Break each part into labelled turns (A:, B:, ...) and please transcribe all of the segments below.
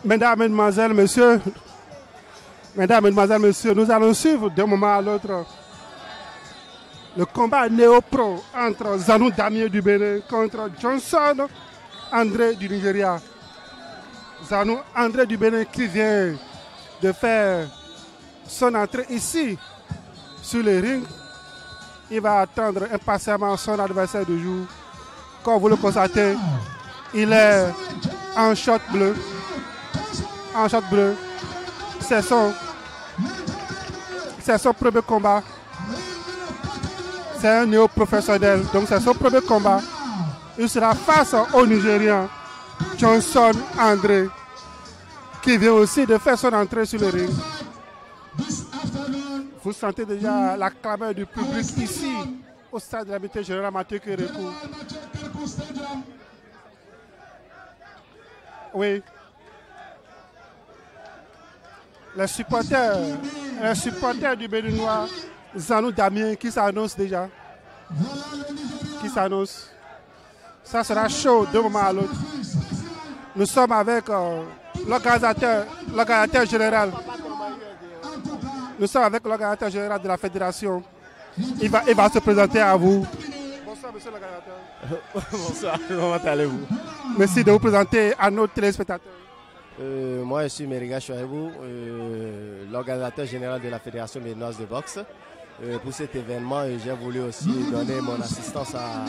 A: Mesdames, Mesdemoiselles, Messieurs, nous allons suivre d'un moment à l'autre le combat néo-pro entre Zanou Damien du Bénin contre Johnson André du Nigeria. Zanou André du Bénin qui vient de faire son entrée ici sur le ring. Il va attendre impatiemment son adversaire du jour. Comme vous le constatez, il est en short bleu. En short bleu. C'est son premier combat. C'est un néo-professionnel. Donc c'est son premier combat. Il sera face au Nigérian Johnson André, qui vient aussi de faire son entrée sur le ring. Vous sentez déjà la clameur du public ici, au stade de l'Amitié Générale Mathieu Kérékou. Oui. Les supporters du Béninois Zanou Damien qui s'annoncent déjà. Qui s'annoncent. Ça sera chaud d'un moment à l'autre. Nous sommes avec l'organisateur général. Nous sommes avec l'organisateur général de la fédération. Il va se présenter à vous. Bonsoir, monsieur l'organisateur.
B: Bonsoir, comment allez-vous?
A: Merci de vous présenter à nos téléspectateurs.
B: Moi, je suis Meriga Chouaibou, l'organisateur général de la fédération béninoise de boxe. Pour cet événement, j'ai voulu aussi donner mon assistance à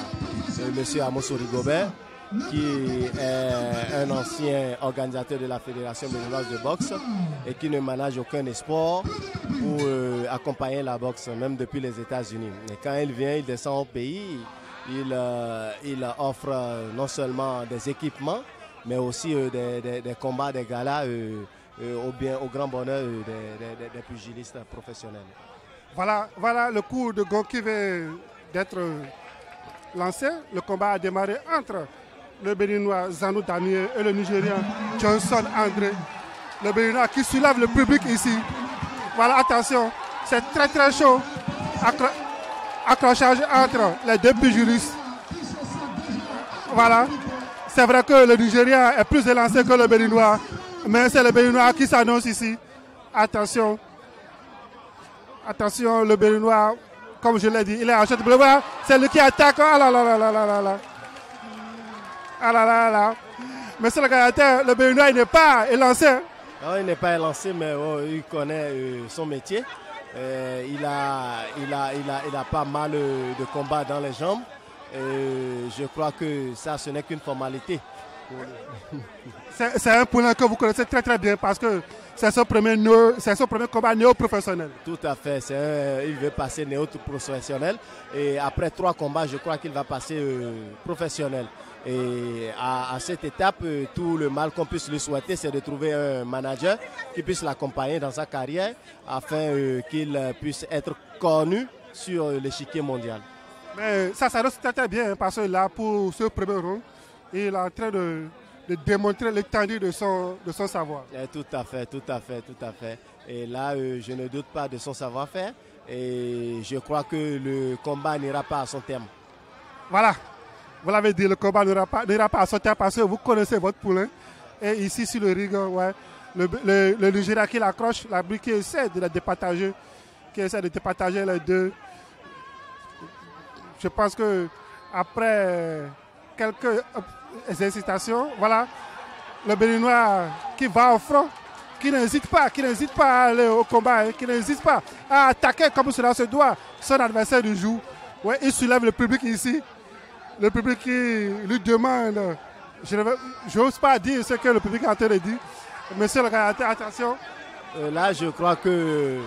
B: monsieur Amos Rigobert, qui est un ancien organisateur de la fédération béninoise de boxe et qui ne manage aucun sport pour accompagner la boxe, même depuis les États-Unis. Et quand il vient, il descend au pays, il offre non seulement des équipements, mais aussi des combats, des galas au grand bonheur des pugilistes professionnels.
A: Voilà le coup de gong qui vient d'être lancé. Le combat a démarré entre le Béninois Zanou Damien et le Nigérian Johnson André. Le Béninois qui soulève le public ici. Voilà, attention, c'est très très chaud. Accrochage entre les deux pugilistes. Voilà. C'est vrai que le Nigérian est plus élancé que le Béninois, mais c'est le Béninois qui s'annonce ici. Attention. Attention, le Béninois, comme je l'ai dit, il est en short bleu. Voilà, c'est lui qui attaque. Ah là là là là là là là. Ah là là là. Monsieur le organisateur, le Béninois, il n'est pas élancé.
B: Non, il n'est pas élancé, mais il connaît son métier. Il a pas mal de combats dans les jambes. Je crois que ça, ce n'est qu'une formalité.
A: C'est un point que vous connaissez très très bien parce que c'est son premier combat néo-professionnel.
B: Tout à fait. Il veut passer néo-professionnel. Et après 3 combats, je crois qu'il va passer professionnel. Et à cette étape, tout le mal qu'on puisse lui souhaiter, c'est de trouver un manager qui puisse l'accompagner dans sa carrière afin qu'il puisse être connu sur l'échiquier mondial.
A: Mais ça reste très, très bien parce que là, pour ce premier round, il est en train de démontrer l'étendue de son savoir.
B: Tout à fait. Et là, je ne doute pas de son savoir-faire et je crois que le combat n'ira pas à son terme.
A: Voilà, vous l'avez dit, le combat n'ira pas à son terme parce que vous connaissez votre poulain. Et ici, sur le ring, ouais, le Nigeria qui l'accroche, la brique qui essaie de la départager, les deux. Je pense que après quelques incitations, voilà, le Béninois qui va au front, qui n'hésite pas à aller au combat, qui n'hésite pas à attaquer comme cela se doit son adversaire du jour. Ouais, il soulève le public ici, le public qui lui demande, je n'ose pas dire ce que le public est en train de dire. Monsieur le organisateur, attention.
B: Là, je crois que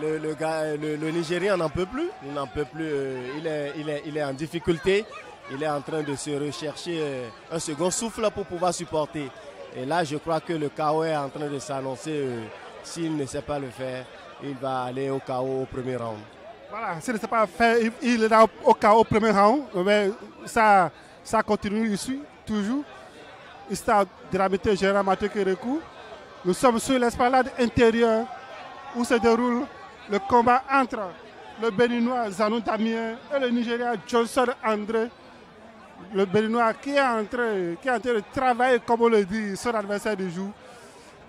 B: le Nigérien n'en peut plus. Il n'en peut plus. Il est en difficulté. Il est en train de se rechercher un second souffle pour pouvoir supporter. Et là, je crois que le KO est en train de s'annoncer. S'il ne sait pas le faire, il va aller au KO au premier round.
A: Voilà, s'il ne sait pas le faire, il est au KO au premier round. Mais ça continue ici, toujours. Stade de l'Amitié Générale Mathieu Kérékou. Nous sommes sur l'esplanade intérieure où se déroule le combat entre le Béninois Zanou Damien et le Nigérian Johnson André. Le Béninois qui est en train de travailler, comme on le dit, son adversaire du jour.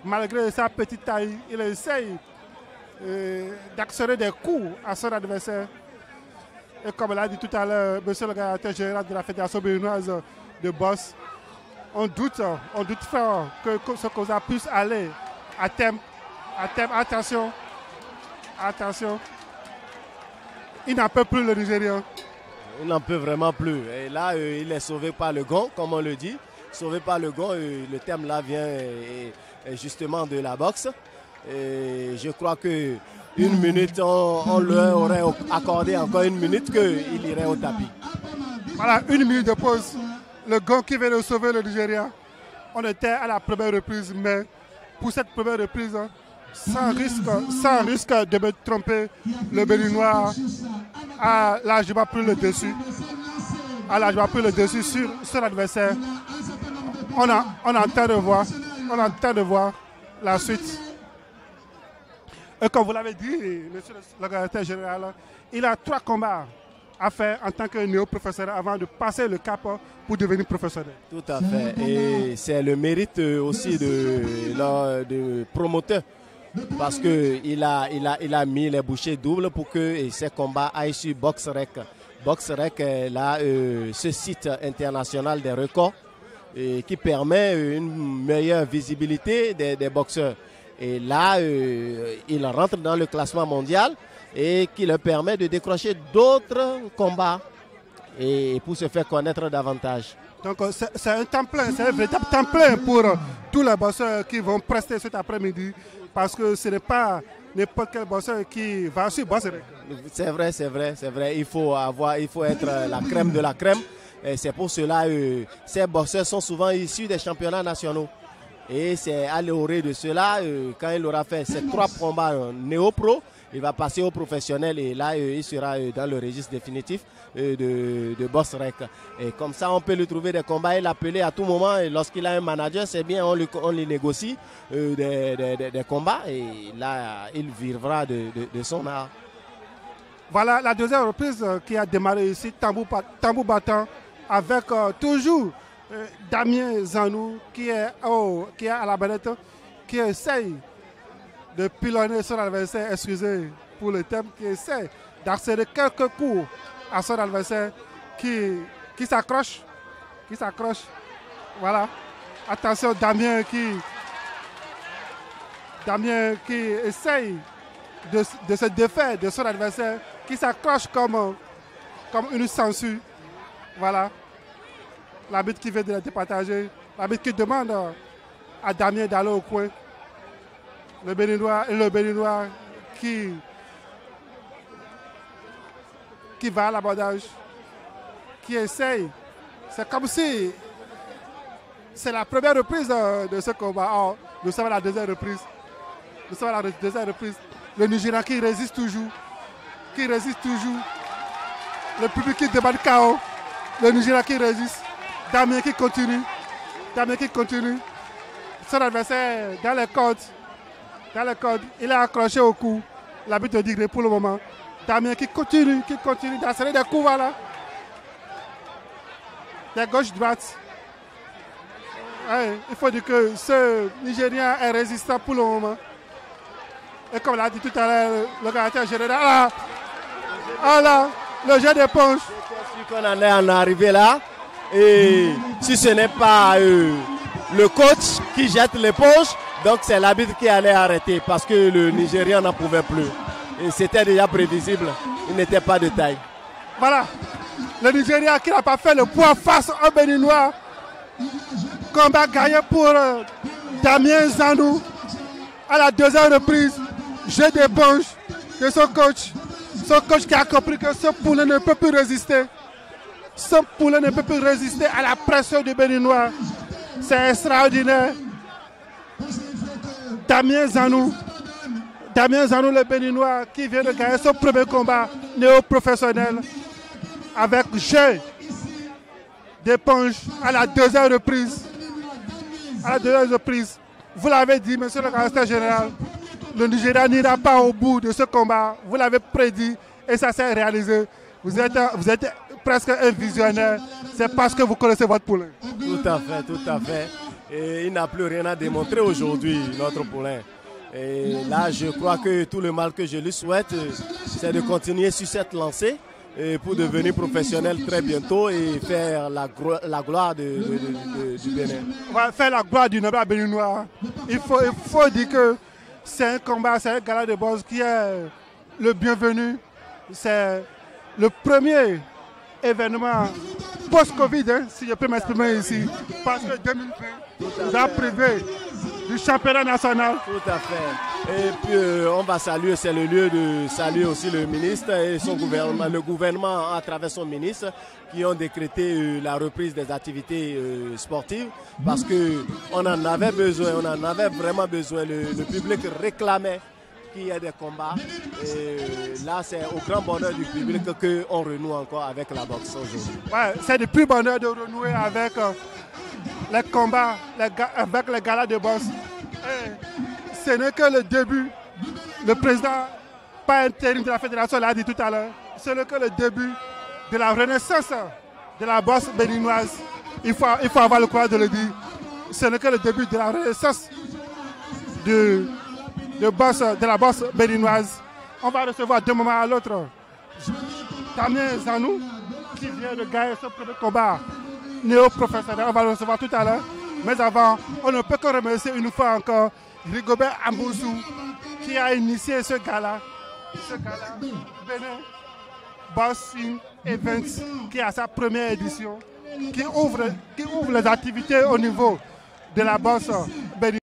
A: Malgré sa petite taille, il essaye d'accélérer des coups à son adversaire. Et comme l'a dit tout à l'heure, monsieur le directeur général de la Fédération béninoise de boxe, on doute fort que ce combat puisse aller à terme. Attention. Il n'en peut plus, le Nigérian.
B: Il n'en peut vraiment plus. Et là, il est sauvé par le gong, comme on le dit. Sauvé par le gong, le terme là vient justement de la boxe. Et je crois que une minute, on leur aurait accordé encore une minute qu'il irait au tapis.
A: Voilà, une minute de pause. Le gong qui vient de sauver le Nigeria. On était à la première reprise, mais pour cette première reprise, sans risque de me tromper, le Béninois a largement pris le dessus. Sur l'adversaire. On entend de voir la suite. Et comme vous l'avez dit, monsieur le secrétaire général, il a 3 combats à faire en tant que néo-professionnel avant de passer le cap pour devenir professionnel.
B: Tout à fait. Et c'est le mérite aussi de promoteur. Parce qu'il a mis les bouchées doubles pour que ces combats aillent sur BoxRec. BoxRec est là, ce site international des records qui permet une meilleure visibilité des boxeurs. Et là, il rentre dans le classement mondial et qui leur permet de décrocher d'autres combats et pour se faire connaître davantage.
A: Donc c'est un temps plein, c'est un véritable temps plein pour tous les boxeurs qui vont prester cet après-midi, parce que ce n'est pas n'importe quel boxeur qui va sur BoxRec.
B: C'est vrai. Il faut être la crème de la crème. Et c'est pour cela que ces boxeurs sont souvent issus des championnats nationaux. Et c'est à l'orée de cela, quand il aura fait ces 3 combats néo-pro, il va passer au professionnel et là, il sera dans le registre définitif de BoxRec. Et comme ça, on peut lui trouver des combats et l'appeler à tout moment. Et lorsqu'il a un manager, c'est bien, on lui négocie des combats et là, il vivra de son art.
A: Voilà la deuxième reprise qui a démarré ici, tambour battant, avec toujours Damien Zanou qui est à la manette, qui essaye de pilonner son adversaire, excusez pour le thème, qui essaie d'accélérer quelques coups à son adversaire qui s'accroche. Voilà. Attention, Damien qui essaye de se défaire de son adversaire, qui s'accroche comme une censure. Voilà. L'arbitre qui vient de la départager, l'arbitre qui demande à Damien d'aller au coin. Le Béninois qui va à l'abordage, qui essaye. C'est comme si c'est la première reprise de ce combat. Oh, nous sommes à la deuxième reprise. Le Nigeria qui résiste toujours. Le public qui demande KO. Le Nigeria qui résiste. Damien qui continue. Son adversaire dans les cordes. Il est accroché au cou. L'arbitre dit pour le moment. Damien qui continue d'accélérer des coups, voilà. Des gauche-droite. Ouais, il faut dire que ce Nigérien est résistant pour le moment. Et comme l'a dit tout à l'heure le directeur général, le jet d'éponge.
B: Je suis qu'on en est arrivé là. Et si ce n'est pas le coach qui jette l'éponge, donc c'est l'arbitre qui allait arrêter parce que le Nigérian n'en pouvait plus. Et c'était déjà prévisible, il n'était pas de taille.
A: Voilà, le Nigeria qui n'a pas fait le poids face au Béninois. Combat gagné pour Damien Zanou à la deuxième reprise. Jet d'éponge de son coach. Son coach qui a compris que ce poulet ne peut plus résister. À la pression du Béninois. C'est extraordinaire. Damien Zanou, le Béninois, qui vient de gagner son premier combat néo-professionnel avec jet d'éponge à la deuxième reprise. Vous l'avez dit, monsieur le secrétaire général, le Nigeria n'ira pas au bout de ce combat. Vous l'avez prédit et ça s'est réalisé. Vous êtes presque un visionnaire, c'est parce que vous connaissez votre poulain.
B: Tout à fait, tout à fait. Et il n'a plus rien à démontrer aujourd'hui, notre poulain. Et là, je crois que tout le mal que je lui souhaite, c'est de continuer sur cette lancée pour devenir professionnel très bientôt et faire la gloire du Bénin.
A: On va faire la gloire du Nobel béninois. Il faut dire que c'est un combat, c'est un gala de boxe qui est le bienvenu. C'est le premier événement post-Covid, hein, si je peux m'exprimer ici, parce que 2020 nous a privé du championnat national.
B: Tout à fait. Et puis on va saluer, c'est le lieu de saluer aussi le ministre et son gouvernement, le gouvernement à travers son ministre qui ont décrété la reprise des activités sportives parce qu'on en avait besoin, on en avait vraiment besoin. Le public réclamait qu'il y ait des combats. Et là, c'est au grand bonheur du public qu'on renoue encore avec la boxe aujourd'hui.
A: Ouais, c'est le plus bonheur de renouer avec les combats, avec les galas de boxe. Et ce n'est que le début. Le président, pas intérim de la fédération, l'a dit tout à l'heure. Ce n'est que le début de la renaissance de la boxe béninoise. Il faut avoir le courage de le dire. Ce n'est que le début de la renaissance de la boxe béninoise. On va recevoir d'un moment à l'autre Damien Zanou, qui vient de gagner son premier combat néo-professionnel. On va le recevoir tout à l'heure. Mais avant, on ne peut que remercier une fois encore Rigobert Ambouzou, qui a initié ce gala. Ce gala Bénin Boxing Events, qui a sa première édition, qui ouvre les activités au niveau de la boxe béninoise.